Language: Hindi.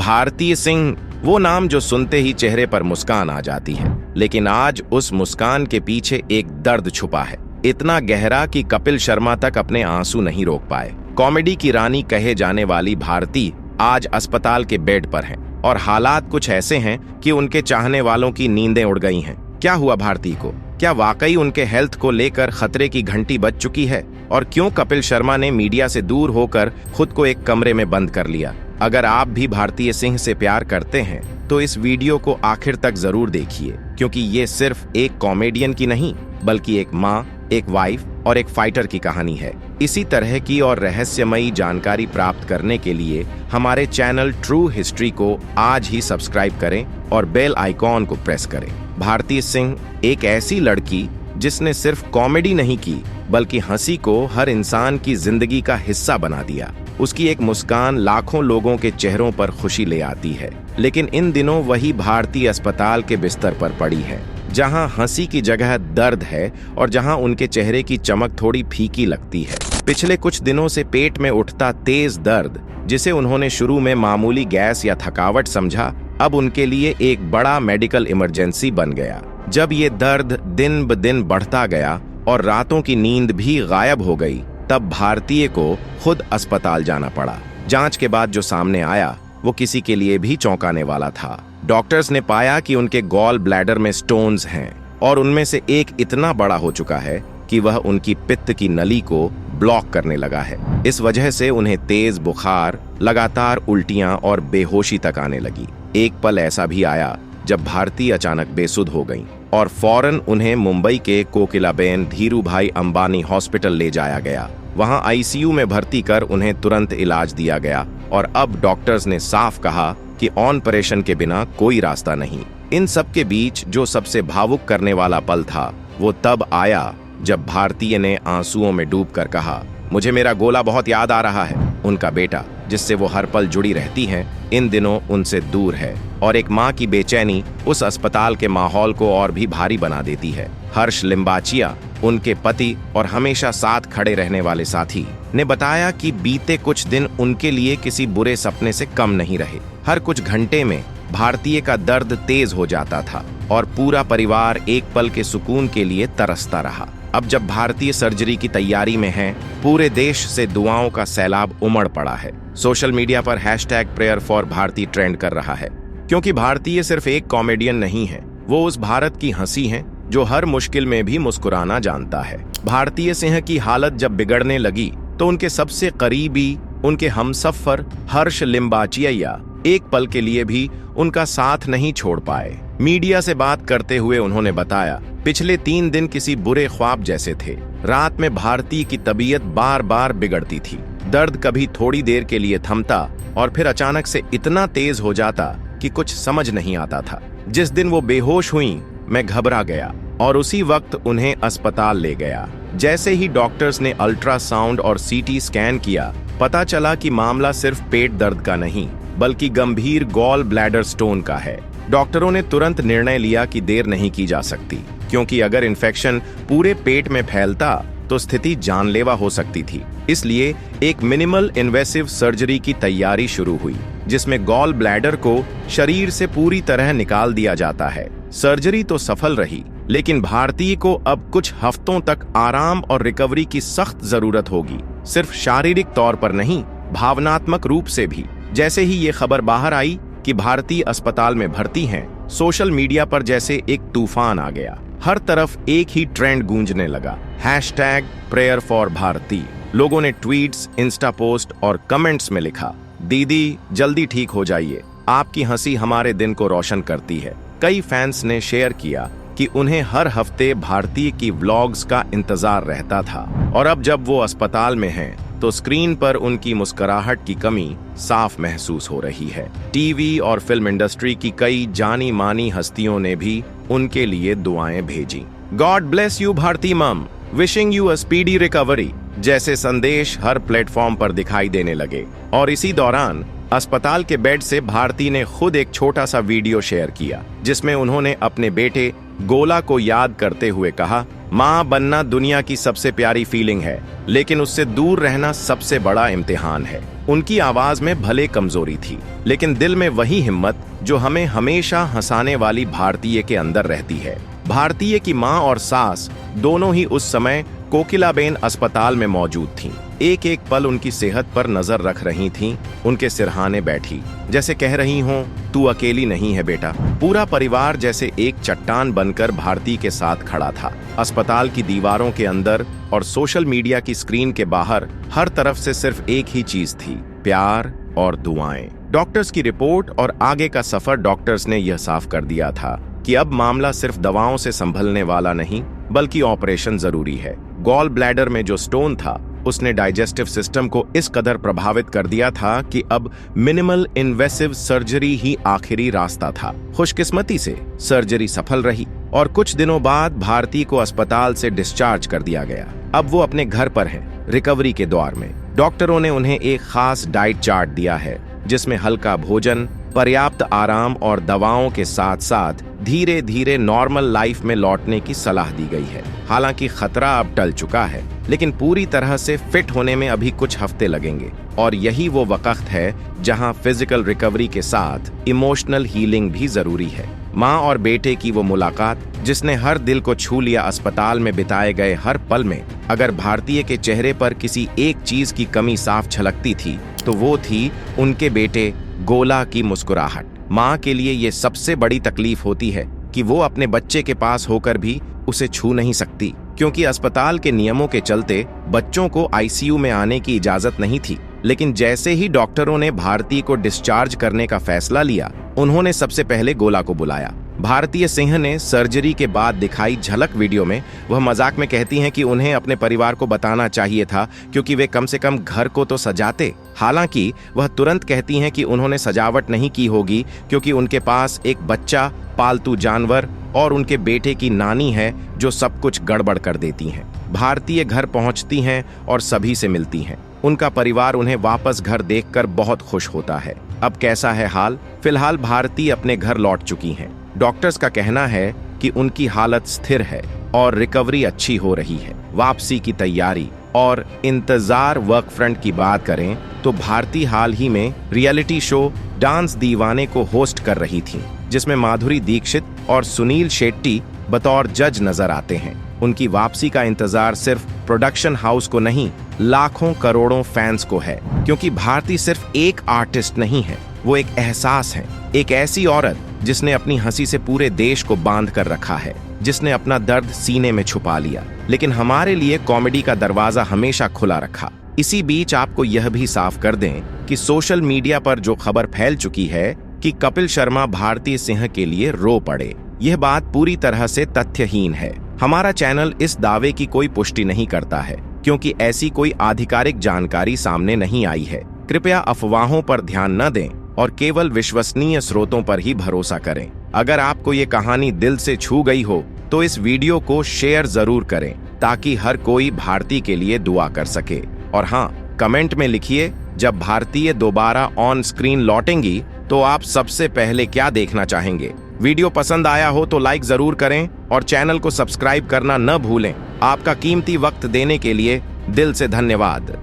भारती सिंह, वो नाम जो सुनते ही चेहरे पर मुस्कान आ जाती है, लेकिन आज उस मुस्कान के पीछे एक दर्द छुपा है, इतना गहरा कि कपिल शर्मा तक अपने आंसू नहीं रोक पाए। कॉमेडी की रानी कहे जाने वाली भारती आज अस्पताल के बेड पर हैं और हालात कुछ ऐसे हैं कि उनके चाहने वालों की नींदें उड़ गई हैं। क्या हुआ भारती को? क्या वाकई उनके हेल्थ को लेकर खतरे की घंटी बज चुकी है? और क्यों कपिल शर्मा ने मीडिया से दूर होकर खुद को एक कमरे में बंद कर लिया? अगर आप भी भारती सिंह से प्यार करते हैं तो इस वीडियो को आखिर तक जरूर देखिए, क्योंकि ये सिर्फ एक कॉमेडियन की नहीं बल्कि एक माँ, एक वाइफ और एक फाइटर की कहानी है। इसी तरह की और रहस्यमयी जानकारी प्राप्त करने के लिए हमारे चैनल ट्रू हिस्ट्री को आज ही सब्सक्राइब करें और बेल आइकॉन को प्रेस करें। भारती सिंह एक ऐसी लड़की जिसने सिर्फ कॉमेडी नहीं की बल्कि हंसी को हर इंसान की जिंदगी का हिस्सा बना दिया। उसकी एक मुस्कान लाखों लोगों के चेहरों पर खुशी ले आती है, लेकिन इन दिनों वही भारती अस्पताल के बिस्तर पर पड़ी है, जहां हंसी की जगह दर्द है और जहां उनके चेहरे की चमक थोड़ी फीकी लगती है। पिछले कुछ दिनों से पेट में उठता तेज दर्द, जिसे उन्होंने शुरू में मामूली गैस या थकावट समझा, अब उनके लिए एक बड़ा मेडिकल इमरजेंसी बन गया। जब ये दर्द दिन ब दिन बढ़ता गया और रातों की नींद भी गायब हो गई, तब भारतीय को खुद अस्पताल जाना पड़ा। जांच के बाद जो सामने आया वो किसी के लिए भी चौंकाने वाला था। डॉक्टर्स ने पाया कि उनके गॉल ब्लैडर में स्टोन्स हैं और उनमें से एक इतना बड़ा हो चुका है कि वह उनकी पित्त की नली को ब्लॉक करने लगा है। इस वजह से उन्हें तेज बुखार, लगातार उल्टियां और बेहोशी तक आने लगी। एक पल ऐसा भी आया जब भारती अचानक बेसुध हो गईं और फौरन उन्हें मुंबई के कोकिलाबेन धीरूभाई अंबानी हॉस्पिटल ले जाया गया। वहां आईसीयू में भर्ती कर उन्हें तुरंत इलाज दिया गया और अब डॉक्टर्स ने साफ कहा कि ऑपरेशन के बिना कोई रास्ता नहीं। इन सब के बीच जो सबसे भावुक करने वाला पल था वो तब आया जब भारतीय ने आंसुओं में डूबकर कहा, मुझे मेरा गोला बहुत याद आ रहा है। उनका बेटा, जिससे वो हर पल जुड़ी रहती हैं, इन दिनों उनसे दूर है और एक माँ की बेचैनी उस अस्पताल के माहौल को और भी भारी बना देती है। हर्ष लिम्बाचिया, उनके पति और हमेशा साथ खड़े रहने वाले साथी, ने बताया कि बीते कुछ दिन उनके लिए किसी बुरे सपने से कम नहीं रहे। हर कुछ घंटे में भारतीय का दर्द तेज हो जाता था और पूरा परिवार एक पल के सुकून के लिए तरसता रहा। अब जब भारतीय सर्जरी की तैयारी में है, पूरे देश से दुआओं का सैलाब उमड़ पड़ा है। सोशल मीडिया पर #प्रेयर4 भारती ट्रेंड कर रहा है, क्योंकि भारतीय सिर्फ एक कॉमेडियन नहीं है, वो उस भारत की हंसी है जो हर मुश्किल में भी मुस्कुराना जानता है। भारतीय सिंह की हालत जब बिगड़ने लगी तो उनके सबसे करीबी, उनके हमसफर हर्ष लिम्बाचिया एक पल के लिए भी उनका साथ नहीं छोड़ पाए। मीडिया से बात करते हुए उन्होंने बताया, पिछले 3 दिन किसी बुरे ख्वाब जैसे थे। रात में भारती की तबीयत बार बार बिगड़ती थी। दर्द कभी थोड़ी देर के लिए थमता और फिर अचानक से इतना तेज हो जाता कि कुछ समझ नहीं आता था। जिस दिन वो बेहोश हुई, मैं घबरा गया और उसी वक्त उन्हें अस्पताल ले गया। जैसे ही डॉक्टर्स ने अल्ट्रासाउंड और सीटी स्कैन किया, पता चला कि मामला सिर्फ पेट दर्द का नहीं बल्कि गंभीर गॉल ब्लैडर स्टोन का है। डॉक्टरों ने तुरंत निर्णय लिया कि देर नहीं की जा सकती, क्योंकि अगर इन्फेक्शन पूरे पेट में फैलता तो स्थिति जानलेवा हो सकती थी। इसलिए एक मिनिमल इन्वेसिव सर्जरी की तैयारी शुरू हुई, जिसमें गॉल ब्लैडर को शरीर से पूरी तरह निकाल दिया जाता है। सर्जरी तो सफल रही, लेकिन भारतीय को अब कुछ हफ्तों तक आराम और रिकवरी की सख्त जरूरत होगी, सिर्फ शारीरिक तौर पर नहीं, भावनात्मक रूप से भी। जैसे ही ये खबर बाहर आई कि भारतीय अस्पताल में भर्ती हैं, सोशल मीडिया पर जैसे एक तूफान आ गया। हर तरफ एक ही ट्रेंड गूंजने लगा, #प्रेयर4भारती। लोगों ने ट्वीट्स, इंस्टा पोस्ट और कमेंट्स में लिखा, दीदी जल्दी ठीक हो जाइए, आपकी हंसी हमारे दिन को रोशन करती है। कई फैंस ने शेयर किया कि उन्हें हर हफ्ते भारतीय की व्लॉग्स का इंतजार रहता था और अब जब वो अस्पताल में हैं तो स्क्रीन पर उनकी मुस्कुराहट की कमी साफ महसूस हो रही है। टीवी और फिल्म इंडस्ट्री की कई जानी मानी हस्तियों ने भी उनके लिए दुआएं भेजी। गॉड ब्लेस यू भारती मम, wishing you a speedy recovery जैसे संदेश हर प्लेटफॉर्म पर दिखाई देने लगे। और इसी दौरान अस्पताल के बेड से भारती ने खुद एक छोटा सा वीडियो शेयर किया, जिसमें उन्होंने अपने बेटे गोला को याद करते हुए कहा, माँ बनना दुनिया की सबसे प्यारी फीलिंग है, लेकिन उससे दूर रहना सबसे बड़ा इम्तिहान है। उनकी आवाज में भले कमजोरी थी, लेकिन दिल में वही हिम्मत जो हमें हमेशा हंसाने वाली भारतीय के अंदर रहती है। भारतीय की माँ और सास दोनों ही उस समय कोकिलाबेन अस्पताल में मौजूद थीं। एक एक पल उनकी सेहत पर नजर रख रही थीं, उनके सिरहाने बैठी, जैसे कह रही हों, तू अकेली नहीं है बेटा। पूरा परिवार जैसे एक चट्टान बनकर भारती के साथ खड़ा था। अस्पताल की दीवारों के अंदर और सोशल मीडिया की स्क्रीन के बाहर हर तरफ से सिर्फ एक ही चीज थी, प्यार और दुआएं। डॉक्टर्स की रिपोर्ट और आगे का सफर डॉक्टर्स ने यह साफ कर दिया था कि अब मामला सिर्फ दवाओं से संभलने वाला नहीं, बल्कि ऑपरेशन जरूरी है। गॉल ब्लैडर में जो स्टोन था, उसने डाइजेस्टिव सिस्टम को इस कदर प्रभावित कर दिया था कि अब मिनिमल इन्वेसिव सर्जरी ही आखिरी रास्ता था। खुशकिस्मती से सर्जरी सफल रही और कुछ दिनों बाद भारती को अस्पताल से डिस्चार्ज कर दिया गया। अब वो अपने घर पर हैं, रिकवरी के दौर में। डॉक्टरों ने उन्हें एक खास डाइट चार्ट दिया है, जिसमें हल्का भोजन, पर्याप्त आराम और दवाओं के साथ साथ धीरे धीरे नॉर्मल लाइफ में लौटने की सलाह दी गई है। हालांकि खतरा अब टल चुका है, लेकिन पूरी तरह से फिट होने में अभी कुछ हफ्ते लगेंगे। और यही वो वक्त है जहां फिजिकल रिकवरी के साथ इमोशनल हीलिंग भी जरूरी है। माँ और बेटे की वो मुलाकात जिसने हर दिल को छू लिया, अस्पताल में बिताए गए हर पल में अगर भारतीय के चेहरे पर किसी एक चीज की कमी साफ झलकती थी, तो वो थी उनके बेटे गोला की मुस्कुराहट। माँ के लिए ये सबसे बड़ी तकलीफ होती है कि वो अपने बच्चे के पास होकर भी उसे छू नहीं सकती, क्योंकि अस्पताल के नियमों के चलते बच्चों को आईसीयू में आने की इजाजत नहीं थी। लेकिन जैसे ही डॉक्टरों ने भारती को डिस्चार्ज करने का फैसला लिया, उन्होंने सबसे पहले गोला को बुलाया। भारतीय सिंह ने सर्जरी के बाद दिखाई झलक वीडियो में वह मजाक में कहती हैं कि उन्हें अपने परिवार को बताना चाहिए था, क्योंकि वे कम से कम घर को तो सजाते। हालांकि वह तुरंत कहती हैं कि उन्होंने सजावट नहीं की होगी, क्योंकि उनके पास एक बच्चा, पालतू जानवर और उनके बेटे की नानी है जो सब कुछ गड़बड़ कर देती हैं। भारतीय घर पहुंचती हैं और सभी से मिलती हैं। उनका परिवार उन्हें वापस घर देखकर बहुत खुश होता है। अब कैसा है हाल? फिलहाल भारती अपने घर लौट चुकी हैं। डॉक्टर्स का कहना है कि उनकी हालत स्थिर है और रिकवरी अच्छी हो रही है। वापसी की तैयारी और इंतजार वर्क फ्रंट की बात करें तो भारती हाल ही में रियलिटी शो डांस दीवाने को होस्ट कर रही थी, जिसमें माधुरी दीक्षित और सुनील शेट्टी बतौर जज नजर आते हैं। उनकी वापसी का इंतजार सिर्फ प्रोडक्शन हाउस को नहीं, लाखों करोड़ों फैंस को है, क्योंकि भारती सिर्फ एक आर्टिस्ट नहीं है, वो एक एहसास है। एक ऐसी औरत जिसने अपनी हंसी से पूरे देश को बांध कर रखा है, जिसने अपना दर्द सीने में छुपा लिया, लेकिन हमारे लिए कॉमेडी का दरवाजा हमेशा खुला रखा। इसी बीच आपको यह भी साफ कर दें कि सोशल मीडिया पर जो खबर फैल चुकी है कि कपिल शर्मा भारती सिंह के लिए रो पड़े, यह बात पूरी तरह से तथ्यहीन है। हमारा चैनल इस दावे की कोई पुष्टि नहीं करता है, क्योंकि ऐसी कोई आधिकारिक जानकारी सामने नहीं आई है। कृपया अफवाहों पर ध्यान न दें और केवल विश्वसनीय स्रोतों पर ही भरोसा करें। अगर आपको ये कहानी दिल से छू गई हो तो इस वीडियो को शेयर जरूर करें, ताकि हर कोई भारती के लिए दुआ कर सके। और हाँ, कमेंट में लिखिए, जब भारतीय दोबारा ऑन स्क्रीन लौटेंगी तो आप सबसे पहले क्या देखना चाहेंगे। वीडियो पसंद आया हो तो लाइक जरूर करें और चैनल को सब्सक्राइब करना न भूलें। आपका कीमती वक्त देने के लिए दिल से धन्यवाद।